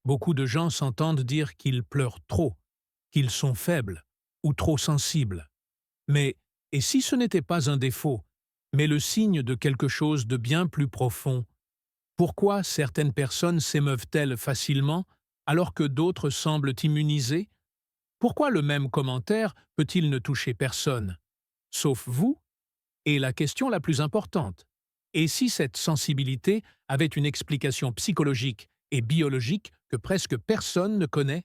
Beaucoup de gens s'entendent dire qu'ils pleurent trop, qu'ils sont faibles ou trop sensibles. Mais, et si ce n'était pas un défaut, mais le signe de quelque chose de bien plus profond, pourquoi certaines personnes s'émeuvent-elles facilement alors que d'autres semblent immunisées? Pourquoi le même commentaire peut-il ne toucher personne, sauf vous? Et la question la plus importante, et si cette sensibilité avait une explication psychologique et biologique que presque personne ne connaît?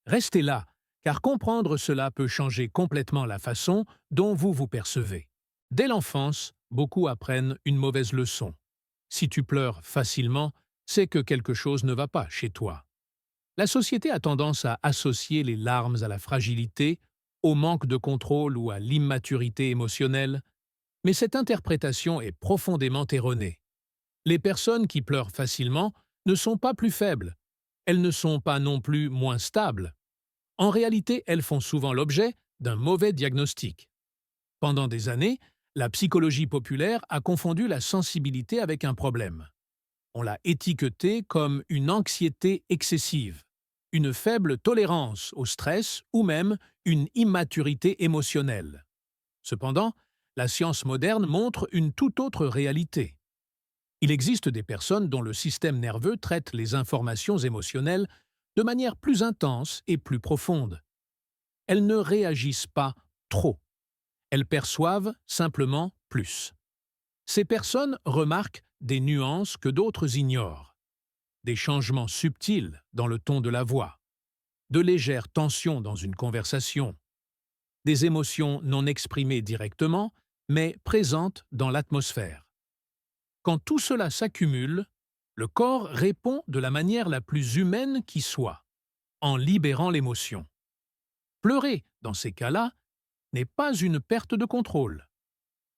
Restez là, car comprendre cela peut changer complètement la façon dont vous vous percevez. Dès l'enfance, beaucoup apprennent une mauvaise leçon. Si tu pleures facilement, c'est que quelque chose ne va pas chez toi. La société a tendance à associer les larmes à la fragilité, au manque de contrôle ou à l'immaturité émotionnelle, mais cette interprétation est profondément erronée. Les personnes qui pleurent facilement ne sont pas plus faibles. Elles ne sont pas non plus moins stables. En réalité, elles font souvent l'objet d'un mauvais diagnostic. Pendant des années, la psychologie populaire a confondu la sensibilité avec un problème. On l'a étiquetée comme une anxiété excessive, une faible tolérance au stress ou même une immaturité émotionnelle. Cependant, la science moderne montre une toute autre réalité. Il existe des personnes dont le système nerveux traite les informations émotionnelles de manière plus intense et plus profonde. Elles ne réagissent pas trop. Elles perçoivent simplement plus. Ces personnes remarquent des nuances que d'autres ignorent, des changements subtils dans le ton de la voix, de légères tensions dans une conversation, des émotions non exprimées directement, mais présentes dans l'atmosphère. Quand tout cela s'accumule, le corps répond de la manière la plus humaine qui soit, en libérant l'émotion. Pleurer, dans ces cas-là, n'est pas une perte de contrôle.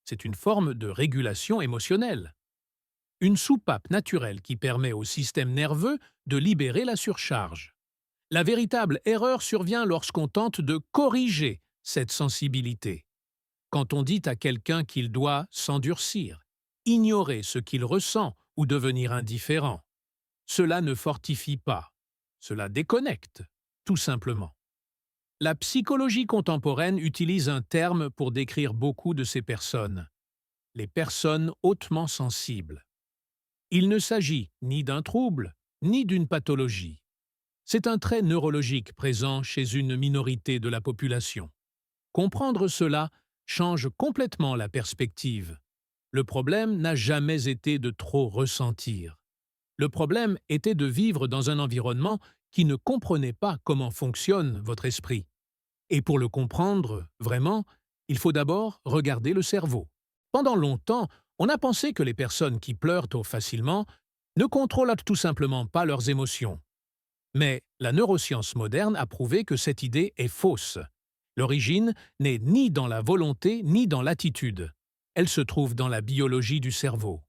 C'est une forme de régulation émotionnelle. Une soupape naturelle qui permet au système nerveux de libérer la surcharge. La véritable erreur survient lorsqu'on tente de corriger cette sensibilité. Quand on dit à quelqu'un qu'il doit s'endurcir, ignorer ce qu'il ressent ou devenir indifférent. Cela ne fortifie pas, cela déconnecte, tout simplement. La psychologie contemporaine utilise un terme pour décrire beaucoup de ces personnes, les personnes hautement sensibles. Il ne s'agit ni d'un trouble, ni d'une pathologie. C'est un trait neurologique présent chez une minorité de la population. Comprendre cela change complètement la perspective. Le problème n'a jamais été de trop ressentir. Le problème était de vivre dans un environnement qui ne comprenait pas comment fonctionne votre esprit. Et pour le comprendre vraiment, il faut d'abord regarder le cerveau. Pendant longtemps, on a pensé que les personnes qui pleurent trop facilement ne contrôlent tout simplement pas leurs émotions. Mais la neuroscience moderne a prouvé que cette idée est fausse. L'origine n'est ni dans la volonté ni dans l'attitude. Elle se trouve dans la biologie du cerveau.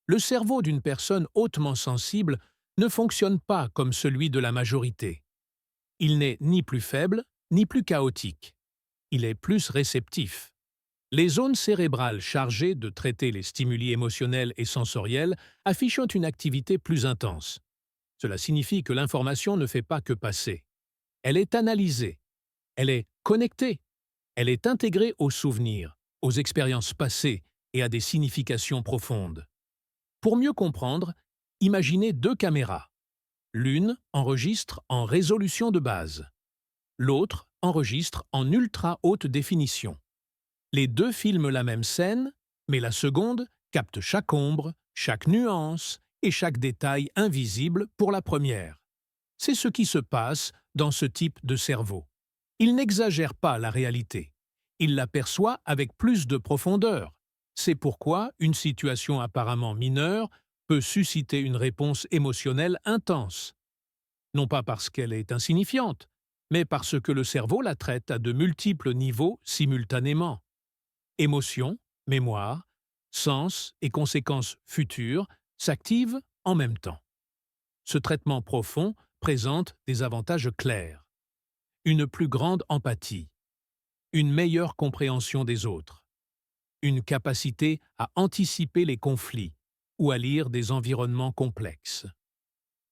Le cerveau d'une personne hautement sensible ne fonctionne pas comme celui de la majorité. Il n'est ni plus faible, ni plus chaotique. Il est plus réceptif. Les zones cérébrales chargées de traiter les stimuli émotionnels et sensoriels affichent une activité plus intense. Cela signifie que l'information ne fait pas que passer. Elle est analysée, elle est connectée, elle est intégrée aux souvenirs, aux expériences passées et à des significations profondes. Pour mieux comprendre, imaginez deux caméras. L'une enregistre en résolution de base. L'autre enregistre en ultra haute définition. Les deux filment la même scène, mais la seconde capte chaque ombre, chaque nuance et chaque détail invisible pour la première. C'est ce qui se passe dans ce type de cerveau. Il n'exagère pas la réalité. Il la perçoit avec plus de profondeur. C'est pourquoi une situation apparemment mineure peut susciter une réponse émotionnelle intense. Non pas parce qu'elle est insignifiante, mais parce que le cerveau la traite à de multiples niveaux simultanément. Émotions, mémoire, sens et conséquences futures s'activent en même temps. Ce traitement profond présente des avantages clairs. Une plus grande empathie, une meilleure compréhension des autres, une capacité à anticiper les conflits ou à lire des environnements complexes.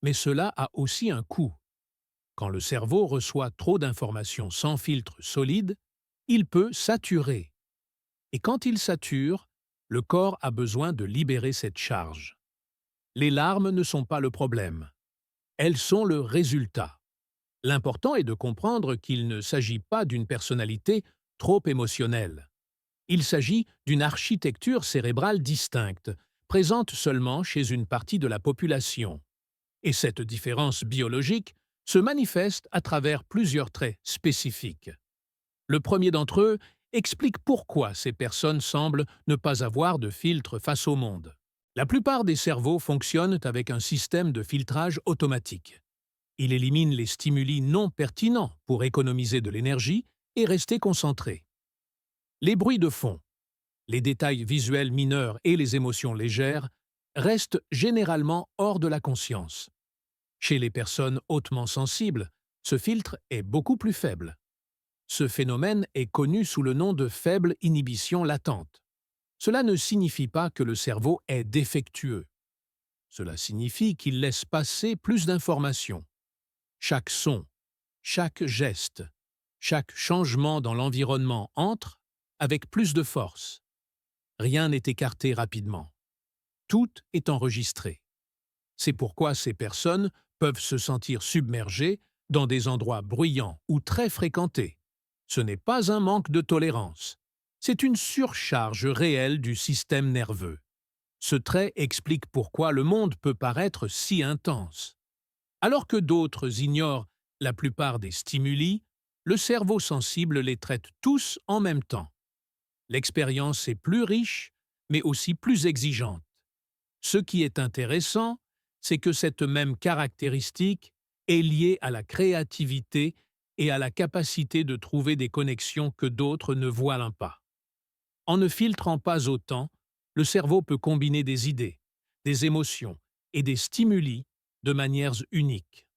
Mais cela a aussi un coût. Quand le cerveau reçoit trop d'informations sans filtre solide, il peut saturer. Et quand il sature, le corps a besoin de libérer cette charge. Les larmes ne sont pas le problème. Elles sont le résultat. L'important est de comprendre qu'il ne s'agit pas d'une personnalité trop émotionnelle. Il s'agit d'une architecture cérébrale distincte, présente seulement chez une partie de la population. Et cette différence biologique se manifeste à travers plusieurs traits spécifiques. Le premier d'entre eux explique pourquoi ces personnes semblent ne pas avoir de filtre face au monde. La plupart des cerveaux fonctionnent avec un système de filtrage automatique. Il élimine les stimuli non pertinents pour économiser de l'énergie et rester concentré. Les bruits de fond, les détails visuels mineurs et les émotions légères restent généralement hors de la conscience. Chez les personnes hautement sensibles, ce filtre est beaucoup plus faible. Ce phénomène est connu sous le nom de faible inhibition latente. Cela ne signifie pas que le cerveau est défectueux. Cela signifie qu'il laisse passer plus d'informations. Chaque son, chaque geste, chaque changement dans l'environnement entre avec plus de force. Rien n'est écarté rapidement. Tout est enregistré. C'est pourquoi ces personnes peuvent se sentir submergées dans des endroits bruyants ou très fréquentés. Ce n'est pas un manque de tolérance. C'est une surcharge réelle du système nerveux. Ce trait explique pourquoi le monde peut paraître si intense. Alors que d'autres ignorent la plupart des stimuli, le cerveau sensible les traite tous en même temps. L'expérience est plus riche, mais aussi plus exigeante. Ce qui est intéressant, c'est que cette même caractéristique est liée à la créativité et à la capacité de trouver des connexions que d'autres ne voient pas. En ne filtrant pas autant, le cerveau peut combiner des idées, des émotions et des stimuli de manières uniques.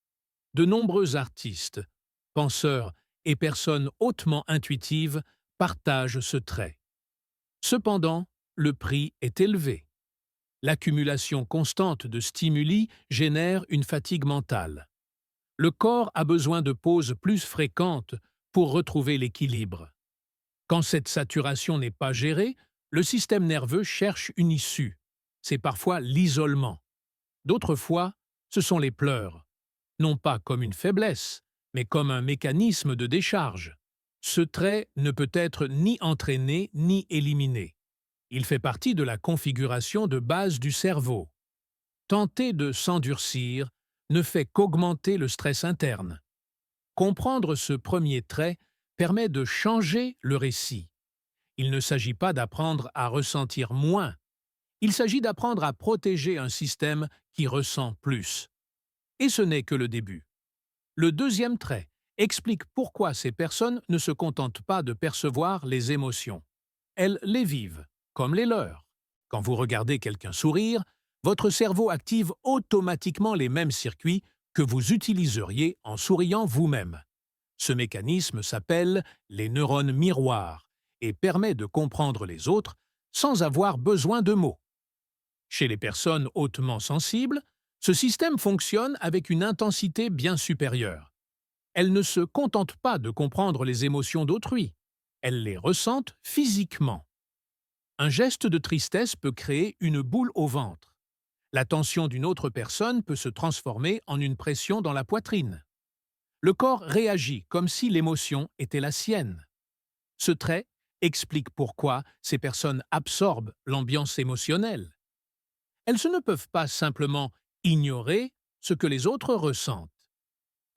De nombreux artistes, penseurs et personnes hautement intuitives partagent ce trait. Cependant, le prix est élevé. L'accumulation constante de stimuli génère une fatigue mentale. Le corps a besoin de pauses plus fréquentes pour retrouver l'équilibre. Quand cette saturation n'est pas gérée, le système nerveux cherche une issue. C'est parfois l'isolement. D'autres fois, ce sont les pleurs. Non pas comme une faiblesse, mais comme un mécanisme de décharge. Ce trait ne peut être ni entraîné ni éliminé. Il fait partie de la configuration de base du cerveau. Tenter de s'endurcir ne fait qu'augmenter le stress interne. Comprendre ce premier trait permet de changer le récit. Il ne s'agit pas d'apprendre à ressentir moins. Il s'agit d'apprendre à protéger un système qui ressent plus. Et ce n'est que le début. Le deuxième trait explique pourquoi ces personnes ne se contentent pas de percevoir les émotions. Elles les vivent, comme les leurs. Quand vous regardez quelqu'un sourire, votre cerveau active automatiquement les mêmes circuits que vous utiliseriez en souriant vous-même. Ce mécanisme s'appelle les neurones miroirs et permet de comprendre les autres sans avoir besoin de mots. Chez les personnes hautement sensibles, ce système fonctionne avec une intensité bien supérieure. Elles ne se contentent pas de comprendre les émotions d'autrui, elles les ressentent physiquement. Un geste de tristesse peut créer une boule au ventre. La tension d'une autre personne peut se transformer en une pression dans la poitrine. Le corps réagit comme si l'émotion était la sienne. Ce trait explique pourquoi ces personnes absorbent l'ambiance émotionnelle. Elles ne peuvent pas simplement ignorer ce que les autres ressentent.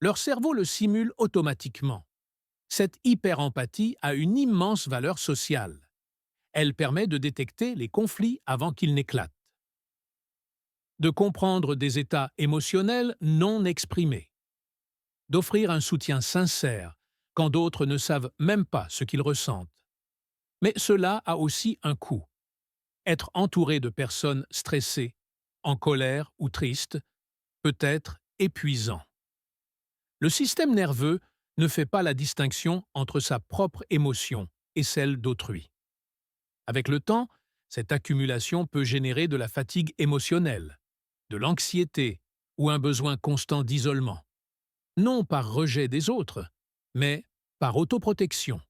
Leur cerveau le simule automatiquement. Cette hyper-empathie a une immense valeur sociale. Elle permet de détecter les conflits avant qu'ils n'éclatent. De comprendre des états émotionnels non exprimés. D'offrir un soutien sincère quand d'autres ne savent même pas ce qu'ils ressentent. Mais cela a aussi un coût. Être entouré de personnes stressées, en colère ou tristes, peut être épuisant. Le système nerveux ne fait pas la distinction entre sa propre émotion et celle d'autrui. Avec le temps, cette accumulation peut générer de la fatigue émotionnelle, de l'anxiété ou un besoin constant d'isolement. Non par rejet des autres, mais par autoprotection.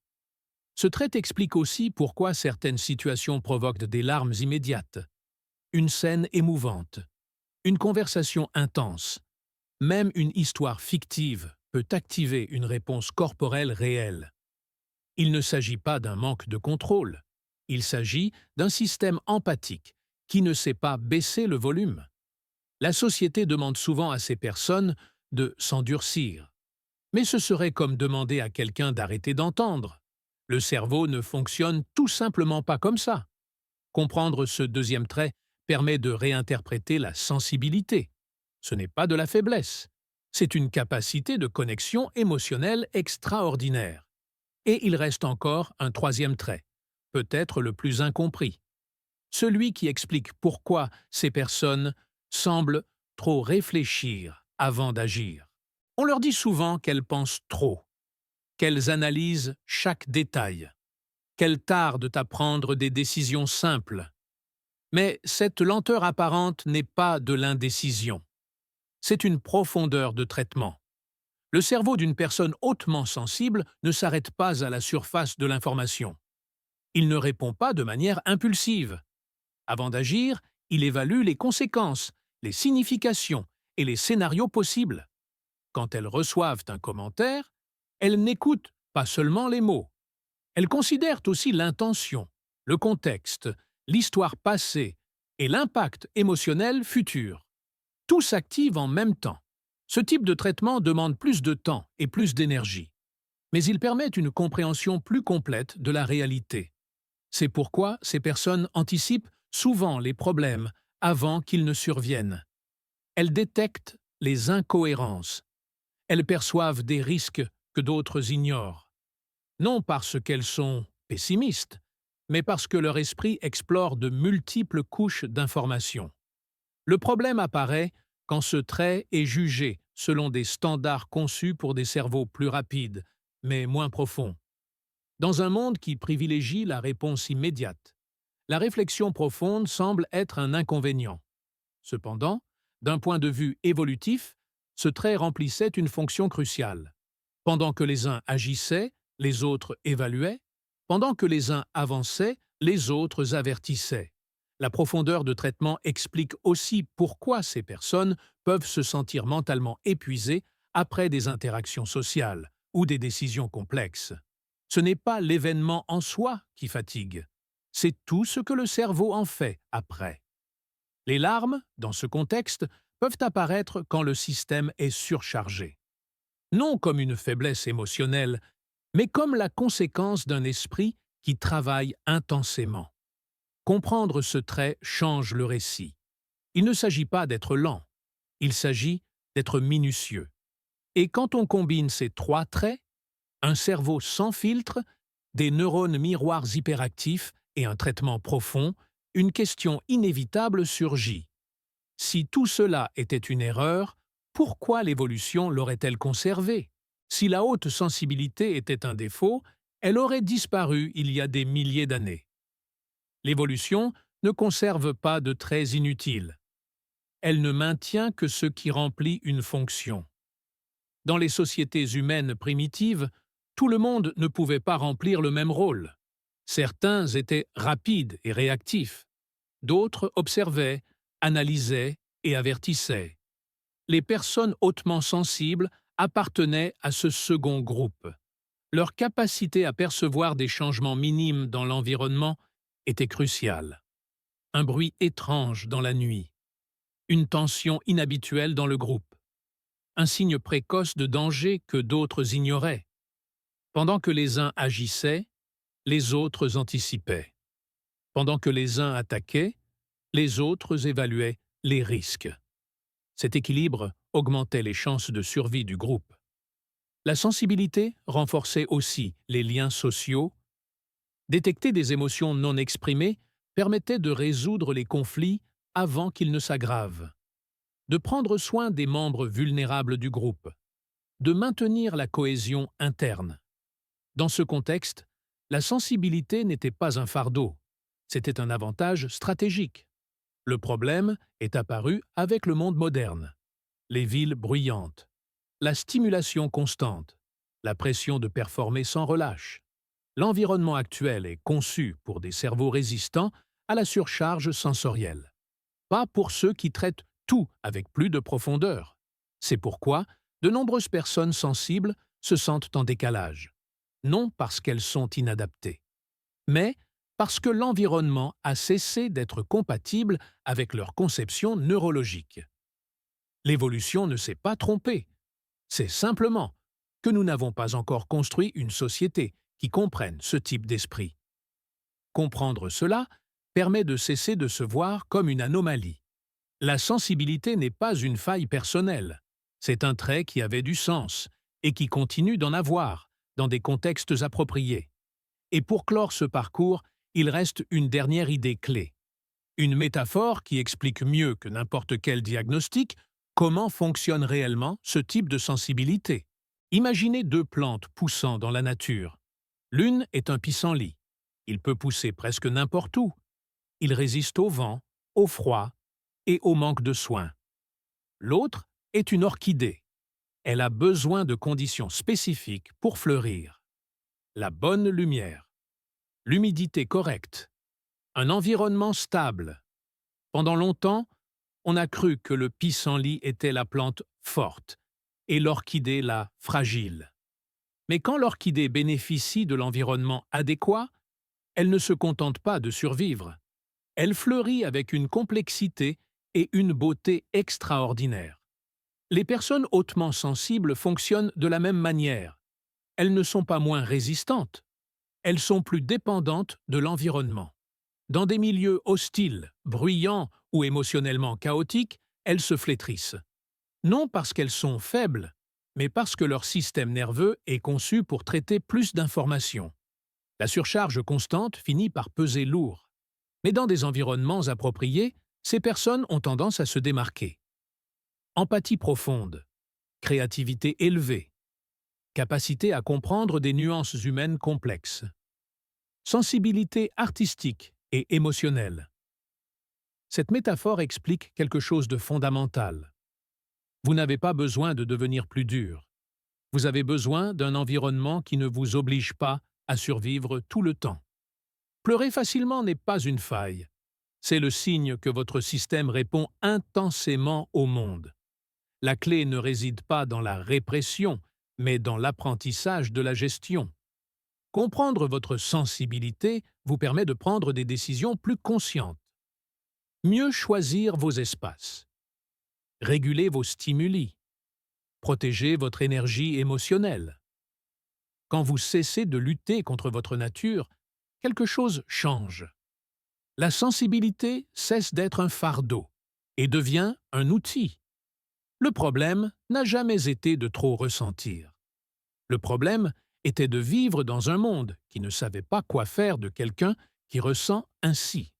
Ce trait explique aussi pourquoi certaines situations provoquent des larmes immédiates, une scène émouvante, une conversation intense, même une histoire fictive peut activer une réponse corporelle réelle. Il ne s'agit pas d'un manque de contrôle, il s'agit d'un système empathique qui ne sait pas baisser le volume. La société demande souvent à ces personnes de s'endurcir. Mais ce serait comme demander à quelqu'un d'arrêter d'entendre. Le cerveau ne fonctionne tout simplement pas comme ça. Comprendre ce deuxième trait permet de réinterpréter la sensibilité. Ce n'est pas de la faiblesse, c'est une capacité de connexion émotionnelle extraordinaire. Et il reste encore un troisième trait, peut-être le plus incompris. Celui qui explique pourquoi ces personnes semblent trop réfléchir avant d'agir. On leur dit souvent qu'elles pensent trop, qu'elles analysent chaque détail, qu'elles tardent à prendre des décisions simples. Mais cette lenteur apparente n'est pas de l'indécision. C'est une profondeur de traitement. Le cerveau d'une personne hautement sensible ne s'arrête pas à la surface de l'information. Il ne répond pas de manière impulsive. Avant d'agir, il évalue les conséquences, les significations et les scénarios possibles. Quand elles reçoivent un commentaire, elles n'écoutent pas seulement les mots. Elles considèrent aussi l'intention, le contexte, l'histoire passée et l'impact émotionnel futur. Tout s'active en même temps. Ce type de traitement demande plus de temps et plus d'énergie, mais il permet une compréhension plus complète de la réalité. C'est pourquoi ces personnes anticipent souvent les problèmes avant qu'ils ne surviennent. Elles détectent les incohérences. Elles perçoivent des risques que d'autres ignorent. Non parce qu'elles sont pessimistes, mais parce que leur esprit explore de multiples couches d'informations. Le problème apparaît quand ce trait est jugé selon des standards conçus pour des cerveaux plus rapides, mais moins profonds. Dans un monde qui privilégie la réponse immédiate, la réflexion profonde semble être un inconvénient. Cependant, d'un point de vue évolutif, ce trait remplissait une fonction cruciale. Pendant que les uns agissaient, les autres évaluaient. Pendant que les uns avançaient, les autres avertissaient. La profondeur de traitement explique aussi pourquoi ces personnes peuvent se sentir mentalement épuisées après des interactions sociales ou des décisions complexes. Ce n'est pas l'événement en soi qui fatigue, c'est tout ce que le cerveau en fait après. Les larmes, dans ce contexte, peuvent apparaître quand le système est surchargé. Non comme une faiblesse émotionnelle, mais comme la conséquence d'un esprit qui travaille intensément. Comprendre ce trait change le récit. Il ne s'agit pas d'être lent, il s'agit d'être minutieux. Et quand on combine ces trois traits, un cerveau sans filtre, des neurones miroirs hyperactifs et un traitement profond, une question inévitable surgit. Si tout cela était une erreur, pourquoi l'évolution l'aurait-elle conservée? Si la haute sensibilité était un défaut, elle aurait disparu il y a des milliers d'années. L'évolution ne conserve pas de traits inutiles. Elle ne maintient que ce qui remplit une fonction. Dans les sociétés humaines primitives, tout le monde ne pouvait pas remplir le même rôle. Certains étaient rapides et réactifs. D'autres observaient, analysaient et avertissaient. Les personnes hautement sensibles appartenaient à ce second groupe. Leur capacité à percevoir des changements minimes dans l'environnement était cruciale. Un bruit étrange dans la nuit, une tension inhabituelle dans le groupe, un signe précoce de danger que d'autres ignoraient. Pendant que les uns agissaient, les autres anticipaient. Pendant que les uns attaquaient, les autres évaluaient les risques. Cet équilibre augmentait les chances de survie du groupe. La sensibilité renforçait aussi les liens sociaux. Détecter des émotions non exprimées permettait de résoudre les conflits avant qu'ils ne s'aggravent, de prendre soin des membres vulnérables du groupe, de maintenir la cohésion interne. Dans ce contexte, la sensibilité n'était pas un fardeau, c'était un avantage stratégique. Le problème est apparu avec le monde moderne. les villes bruyantes, la stimulation constante, la pression de performer sans relâche. L'environnement actuel est conçu pour des cerveaux résistants à la surcharge sensorielle, pas pour ceux qui traitent tout avec plus de profondeur. C'est pourquoi de nombreuses personnes sensibles se sentent en décalage, non parce qu'elles sont inadaptées, mais parce que l'environnement a cessé d'être compatible avec leur conception neurologique. L'évolution ne s'est pas trompée. C'est simplement que nous n'avons pas encore construit une société qui comprenne ce type d'esprit. Comprendre cela permet de cesser de se voir comme une anomalie. La sensibilité n'est pas une faille personnelle. C'est un trait qui avait du sens et qui continue d'en avoir, dans des contextes appropriés. Et pour clore ce parcours, il reste une dernière idée clé. Une métaphore qui explique mieux que n'importe quel diagnostic comment fonctionne réellement ce type de sensibilité. Imaginez deux plantes poussant dans la nature. L'une est un pissenlit. Il peut pousser presque n'importe où. Il résiste au vent, au froid et au manque de soins. L'autre est une orchidée. Elle a besoin de conditions spécifiques pour fleurir. La bonne lumière, l'humidité correcte, un environnement stable. Pendant longtemps, on a cru que le pissenlit était la plante forte et l'orchidée la fragile. Mais quand l'orchidée bénéficie de l'environnement adéquat, elle ne se contente pas de survivre. Elle fleurit avec une complexité et une beauté extraordinaires. Les personnes hautement sensibles fonctionnent de la même manière. Elles ne sont pas moins résistantes. Elles sont plus dépendantes de l'environnement. Dans des milieux hostiles, bruyants ou émotionnellement chaotiques, elles se flétrissent. Non parce qu'elles sont faibles, mais parce que leur système nerveux est conçu pour traiter plus d'informations. La surcharge constante finit par peser lourd. Mais dans des environnements appropriés, ces personnes ont tendance à se démarquer. Empathie profonde, créativité élevée, capacité à comprendre des nuances humaines complexes, sensibilité artistique et émotionnelle. Cette métaphore explique quelque chose de fondamental. Vous n'avez pas besoin de devenir plus dur. Vous avez besoin d'un environnement qui ne vous oblige pas à survivre tout le temps. Pleurer facilement n'est pas une faille. C'est le signe que votre système répond intensément au monde. La clé ne réside pas dans la répression, mais dans l'apprentissage de la gestion. Comprendre votre sensibilité vous permet de prendre des décisions plus conscientes. Mieux choisir vos espaces. Réguler vos stimuli. Protéger votre énergie émotionnelle. Quand vous cessez de lutter contre votre nature, quelque chose change. La sensibilité cesse d'être un fardeau et devient un outil. Le problème n'a jamais été de trop ressentir. Le problème était de vivre dans un monde qui ne savait pas quoi faire de quelqu'un qui ressent ainsi.